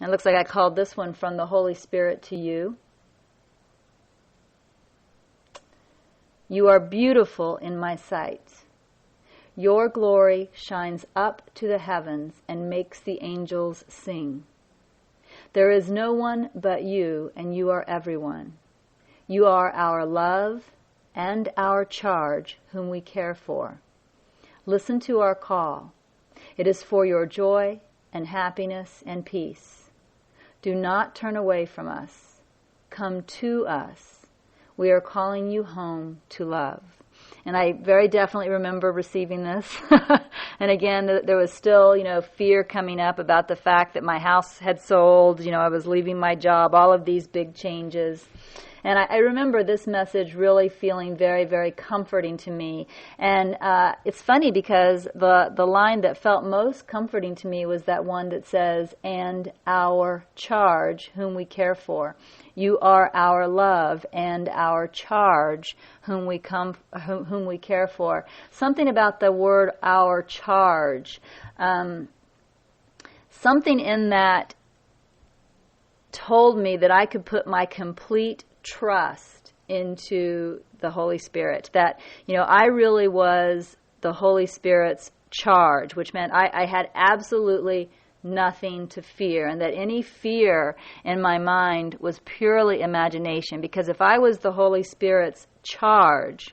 And it looks like I called this one From the Holy Spirit to You. You are beautiful in my sight. Your glory shines up to the heavens and makes the angels sing. There is no one but you, and you are everyone. You are our love and our charge, whom we care for. Listen to our call. It is for your joy and happiness and peace. Do not turn away from us. Come to us. We are calling you home to love. And I very definitely remember receiving this. And again, there was still, fear coming up about the fact that my house had sold, I was leaving my job, all of these big changes. And I remember this message really feeling very, very comforting to me. And it's funny because the line that felt most comforting to me was that one that says, and our charge, whom we care for. You are our love and our charge, whom we care for. Something about the word our charge. Something in that told me that I could put my complete trust into the Holy Spirit. That, I really was the Holy Spirit's charge, which meant I had absolutely nothing to fear, and that any fear in my mind was purely imagination, because if I was the Holy Spirit's charge,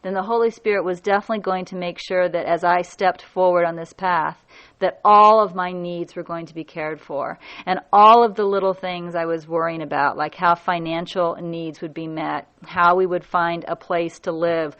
then the Holy Spirit was definitely going to make sure that as I stepped forward on this path, that all of my needs were going to be cared for. And all of the little things I was worrying about, like how financial needs would be met, how we would find a place to live,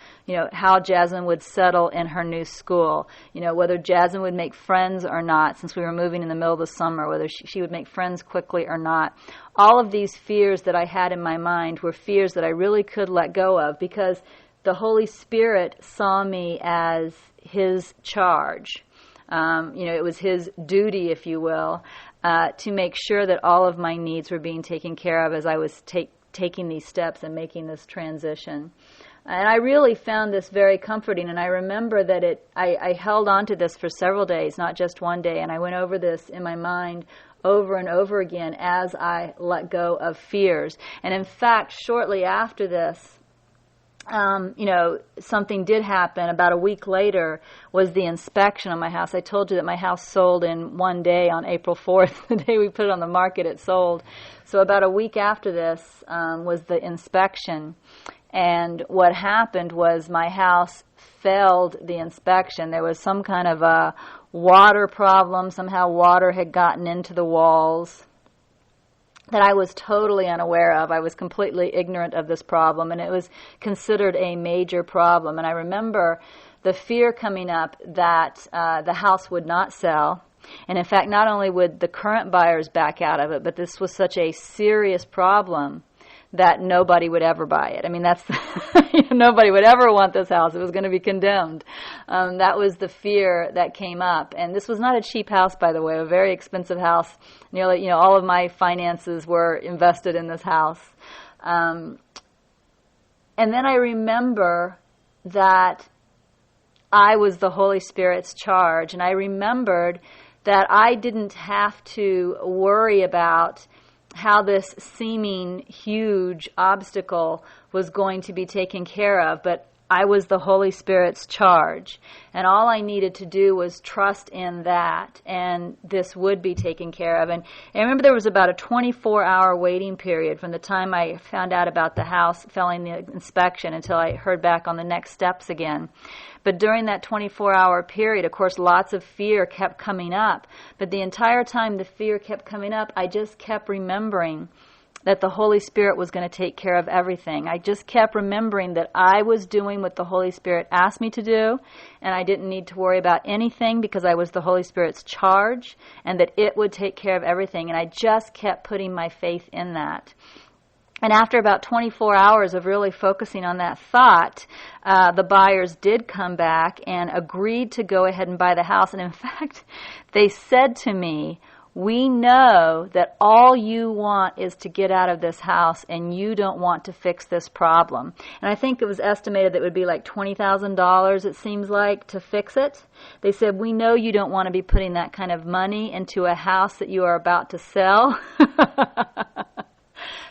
how Jasmine would settle in her new school, whether Jasmine would make friends or not, since we were moving in the middle of the summer, whether she would make friends quickly or not. All of these fears that I had in my mind were fears that I really could let go of, because the Holy Spirit saw me as His charge. It was His duty, if you will, to make sure that all of my needs were being taken care of as I was taking these steps and making this transition. And I really found this very comforting, and I remember that I held on to this for several days, not just one day, and I went over this in my mind over and over again as I let go of fears. And in fact, shortly after this, something did happen. About a week later was the inspection on my house. I told you that my house sold in one day on April 4th. The day we put it on the market, it sold. So about a week after this was the inspection. And what happened was my house failed the inspection. There was some kind of a water problem. Somehow water had gotten into the walls that I was totally unaware of. I was completely ignorant of this problem, and it was considered a major problem. And I remember the fear coming up that the house would not sell. And in fact, not only would the current buyers back out of it, but this was such a serious problem that nobody would ever buy it. I mean, that's nobody would ever want this house. It was going to be condemned. That was the fear that came up. And this was not a cheap house, by the way, a very expensive house. Nearly, all of my finances were invested in this house. And then I remember that I was the Holy Spirit's charge, and I remembered that I didn't have to worry about how this seeming huge obstacle was going to be taken care of, but I was the Holy Spirit's charge, and all I needed to do was trust in that, and this would be taken care of. And I remember there was about a 24-hour waiting period from the time I found out about the house failing the inspection until I heard back on the next steps again. But during that 24-hour period, of course, lots of fear kept coming up. But the entire time the fear kept coming up, I just kept remembering that the Holy Spirit was going to take care of everything. I just kept remembering that I was doing what the Holy Spirit asked me to do, and I didn't need to worry about anything because I was the Holy Spirit's charge, and that it would take care of everything. And I just kept putting my faith in that. And after about 24 hours of really focusing on that thought, the buyers did come back and agreed to go ahead and buy the house. And in fact, they said to me, we know that all you want is to get out of this house and you don't want to fix this problem. And I think it was estimated that it would be like $20,000, it seems like, to fix it. They said, we know you don't want to be putting that kind of money into a house that you are about to sell.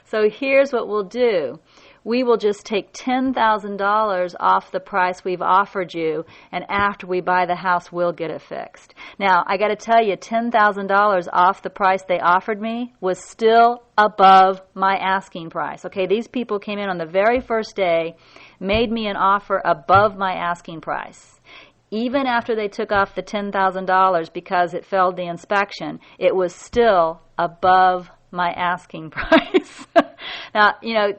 So here's what we'll do. We will just take $10,000 off the price we've offered you, and after we buy the house, we'll get it fixed. Now, I got to tell you, $10,000 off the price they offered me was still above my asking price. Okay, these people came in on the very first day, made me an offer above my asking price. Even after they took off the $10,000 because it failed the inspection, it was still above my asking price. Now,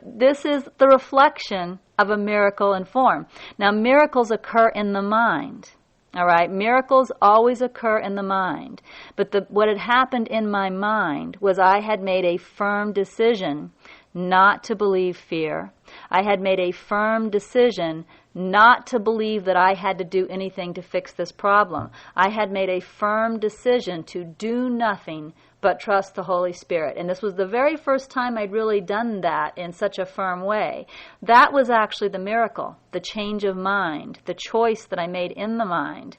this is the reflection of a miracle in form. Now, miracles occur in the mind. All right? Miracles always occur in the mind. But what had happened in my mind was I had made a firm decision not to believe fear. I had made a firm decision not to believe that I had to do anything to fix this problem. I had made a firm decision to do nothing but trust the Holy Spirit. And this was the very first time I'd really done that in such a firm way. That was actually the miracle, the change of mind, the choice that I made in the mind.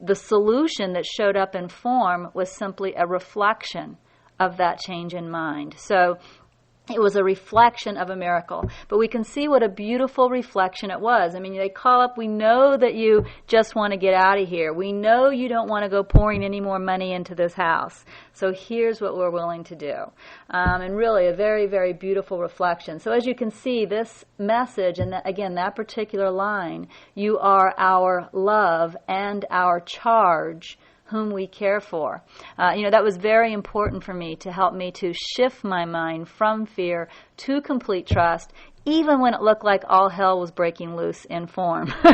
The solution that showed up in form was simply a reflection of that change in mind. So it was a reflection of a miracle. But we can see what a beautiful reflection it was. I mean, they call up, we know that you just want to get out of here. We know you don't want to go pouring any more money into this house. So here's what we're willing to do. And really a very, very beautiful reflection. So as you can see, this message, and again, that particular line, you are our love and our charge, whom we care for. That was very important for me to help me to shift my mind from fear to complete trust, even when it looked like all hell was breaking loose in form. So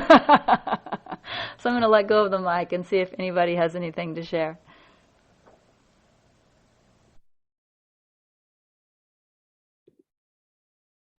I'm going to let go of the mic and see if anybody has anything to share.